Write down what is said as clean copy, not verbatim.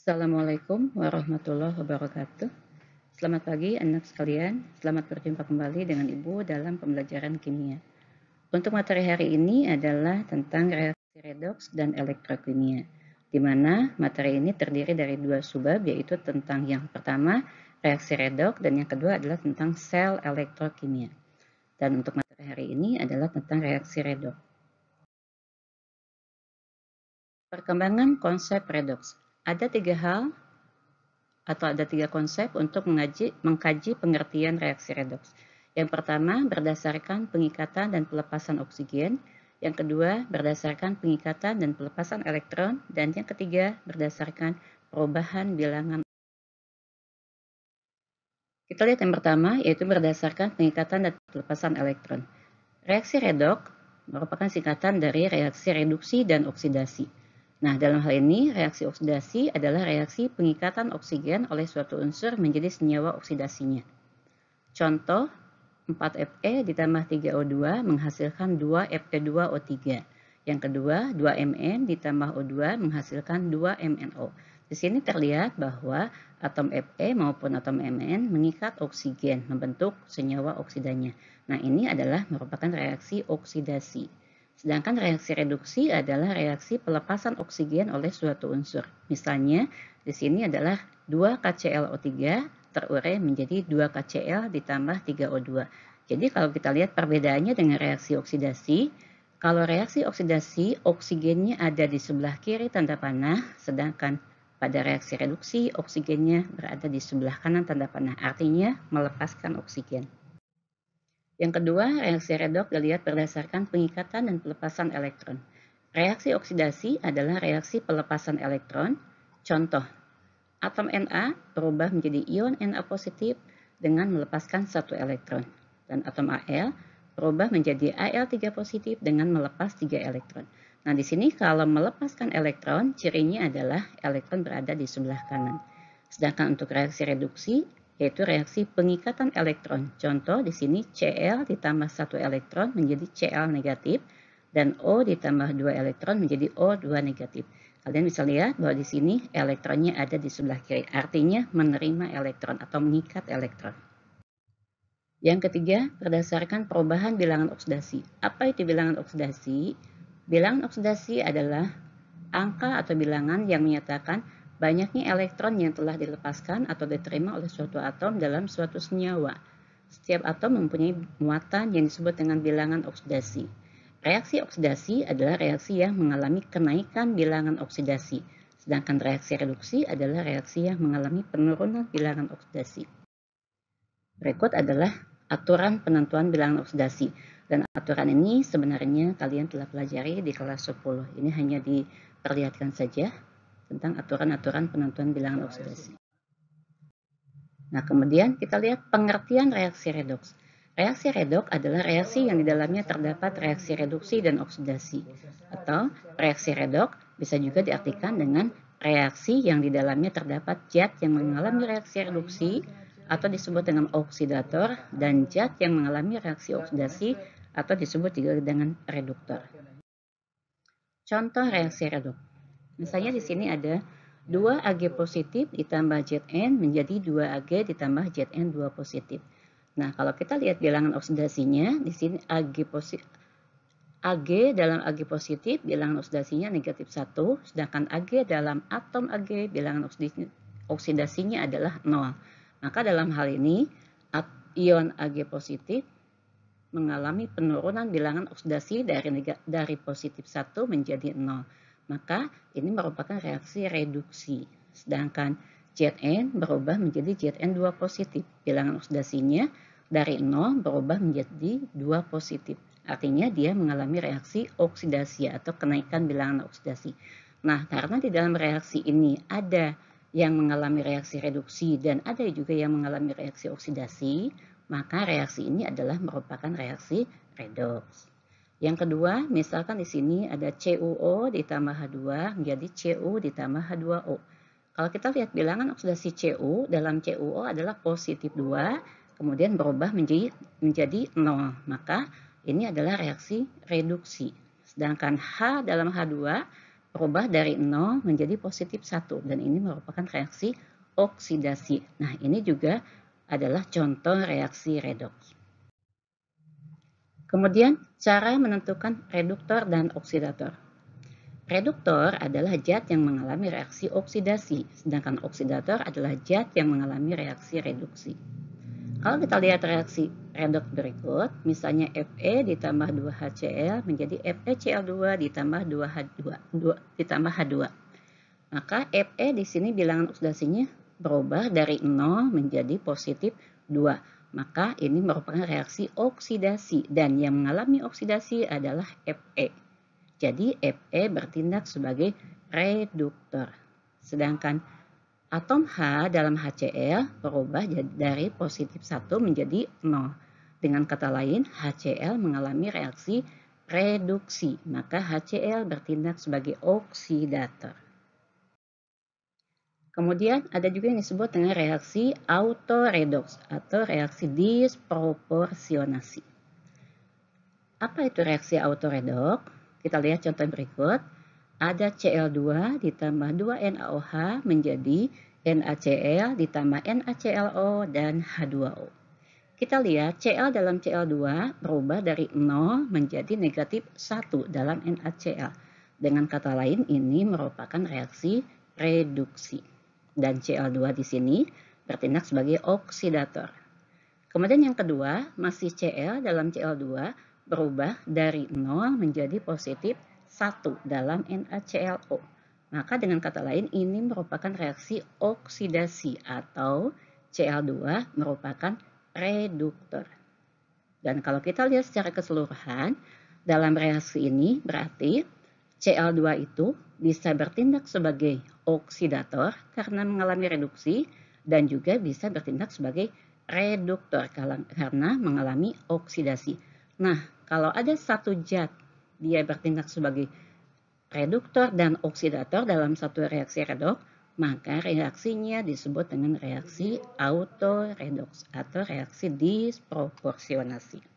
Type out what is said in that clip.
Assalamualaikum warahmatullahi wabarakatuh. Selamat pagi anak sekalian, selamat berjumpa kembali dengan Ibu dalam pembelajaran kimia. Untuk materi hari ini adalah tentang reaksi redoks dan elektrokimia, di mana materi ini terdiri dari dua subbab, yaitu tentang yang pertama reaksi redoks dan yang kedua adalah tentang sel elektrokimia. Dan untuk materi hari ini adalah tentang reaksi redoks. Perkembangan konsep redoks. Ada tiga konsep untuk mengkaji pengertian reaksi redoks. Yang pertama, berdasarkan pengikatan dan pelepasan oksigen. Yang kedua, berdasarkan pengikatan dan pelepasan elektron. Dan yang ketiga, berdasarkan perubahan bilangan. Kita lihat yang pertama, yaitu berdasarkan pengikatan dan pelepasan elektron. Reaksi redoks merupakan singkatan dari reaksi reduksi dan oksidasi. Nah, dalam hal ini, reaksi oksidasi adalah reaksi pengikatan oksigen oleh suatu unsur menjadi senyawa oksidasinya. Contoh, 4Fe ditambah 3O2 menghasilkan 2Fe2O3. Yang kedua, 2Mn ditambah O2 menghasilkan 2MnO. Di sini terlihat bahwa atom Fe maupun atom Mn mengikat oksigen, membentuk senyawa oksidanya. Nah, ini adalah merupakan reaksi oksidasi. Sedangkan reaksi reduksi adalah reaksi pelepasan oksigen oleh suatu unsur. Misalnya, di sini adalah 2KClO3 terurai menjadi 2KCl ditambah 3O2. Jadi kalau kita lihat perbedaannya dengan reaksi oksidasi, kalau reaksi oksidasi oksigennya ada di sebelah kiri tanda panah, sedangkan pada reaksi reduksi oksigennya berada di sebelah kanan tanda panah, artinya melepaskan oksigen. Yang kedua, reaksi redoks dilihat berdasarkan pengikatan dan pelepasan elektron. Reaksi oksidasi adalah reaksi pelepasan elektron. Contoh, atom Na berubah menjadi ion Na positif dengan melepaskan satu elektron. Dan atom Al berubah menjadi Al3 positif dengan melepas 3 elektron. Nah, di sini kalau melepaskan elektron, cirinya adalah elektron berada di sebelah kanan. Sedangkan untuk reaksi reduksi, yaitu reaksi pengikatan elektron. Contoh di sini Cl ditambah 1 elektron menjadi Cl negatif dan O ditambah 2 elektron menjadi O2 negatif. Kalian bisa lihat bahwa di sini elektronnya ada di sebelah kiri, artinya menerima elektron atau mengikat elektron. Yang ketiga, berdasarkan perubahan bilangan oksidasi. Apa itu bilangan oksidasi? Bilangan oksidasi adalah angka atau bilangan yang menyatakan banyaknya elektron yang telah dilepaskan atau diterima oleh suatu atom dalam suatu senyawa. Setiap atom mempunyai muatan yang disebut dengan bilangan oksidasi. Reaksi oksidasi adalah reaksi yang mengalami kenaikan bilangan oksidasi, sedangkan reaksi reduksi adalah reaksi yang mengalami penurunan bilangan oksidasi. Berikut adalah aturan penentuan bilangan oksidasi. Dan aturan ini sebenarnya kalian telah pelajari di kelas 10. Ini hanya diperlihatkan saja tentang aturan-aturan penentuan bilangan oksidasi. Nah, kemudian kita lihat pengertian reaksi redoks. Reaksi redoks adalah reaksi yang di dalamnya terdapat reaksi reduksi dan oksidasi. Atau reaksi redoks bisa juga diartikan dengan reaksi yang di dalamnya terdapat zat yang mengalami reaksi reduksi atau disebut dengan oksidator dan zat yang mengalami reaksi oksidasi atau disebut juga dengan reduktor. Contoh reaksi redoks. Misalnya di sini ada 2Ag positif ditambah Zn menjadi 2Ag ditambah Zn2 positif. Nah, kalau kita lihat bilangan oksidasinya, di sini Ag dalam Ag positif bilangan oksidasinya negatif 1, sedangkan Ag dalam atom Ag bilangan oksidasinya adalah 0. Maka dalam hal ini, ion Ag positif mengalami penurunan bilangan oksidasi dari positif 1 menjadi 0. Maka ini merupakan reaksi reduksi. Sedangkan Zn berubah menjadi Zn2 positif. Bilangan oksidasinya dari 0 berubah menjadi 2 positif. Artinya dia mengalami reaksi oksidasi atau kenaikan bilangan oksidasi. Nah, karena di dalam reaksi ini ada yang mengalami reaksi reduksi dan ada juga yang mengalami reaksi oksidasi, maka reaksi ini adalah merupakan reaksi redoks. Yang kedua, misalkan di sini ada CuO ditambah H2 menjadi Cu ditambah H2O. Kalau kita lihat bilangan oksidasi Cu dalam CuO adalah positif 2, kemudian berubah menjadi 0. Maka ini adalah reaksi reduksi. Sedangkan H dalam H2 berubah dari 0 menjadi positif 1 dan ini merupakan reaksi oksidasi. Nah, ini juga adalah contoh reaksi redoks. Kemudian, cara menentukan reduktor dan oksidator. Reduktor adalah zat yang mengalami reaksi oksidasi, sedangkan oksidator adalah zat yang mengalami reaksi reduksi. Kalau kita lihat reaksi redoks berikut, misalnya Fe ditambah 2HCl menjadi FeCl2 ditambah 2H2. Maka Fe di sini bilangan oksidasinya berubah dari 0 menjadi positif 2. Maka ini merupakan reaksi oksidasi dan yang mengalami oksidasi adalah Fe. Jadi Fe bertindak sebagai reduktor. Sedangkan atom H dalam HCl berubah dari positif 1 menjadi 0. Dengan kata lain, HCl mengalami reaksi reduksi, maka HCl bertindak sebagai oksidator. Kemudian ada juga yang disebut dengan reaksi autoredoks atau reaksi disproporsionasi. Apa itu reaksi autoredoks? Kita lihat contoh berikut. Ada Cl2 ditambah 2NaOH menjadi NaCl ditambah NaClO dan H2O. Kita lihat Cl dalam Cl2 berubah dari 0 menjadi negatif 1 dalam NaCl. Dengan kata lain ini merupakan reaksi reduksi. Dan Cl2 di sini bertindak sebagai oksidator. Kemudian yang kedua, masih Cl dalam Cl2 berubah dari 0 menjadi positif 1 dalam NaClO. Maka dengan kata lain ini merupakan reaksi oksidasi atau Cl2 merupakan reduktor. Dan kalau kita lihat secara keseluruhan, dalam reaksi ini berarti Cl2 itu bisa bertindak sebagai oksidator karena mengalami reduksi dan juga bisa bertindak sebagai reduktor karena mengalami oksidasi. Nah, kalau ada satu zat dia bertindak sebagai reduktor dan oksidator dalam satu reaksi redoks, maka reaksinya disebut dengan reaksi autoredoks atau reaksi disproporsionasi.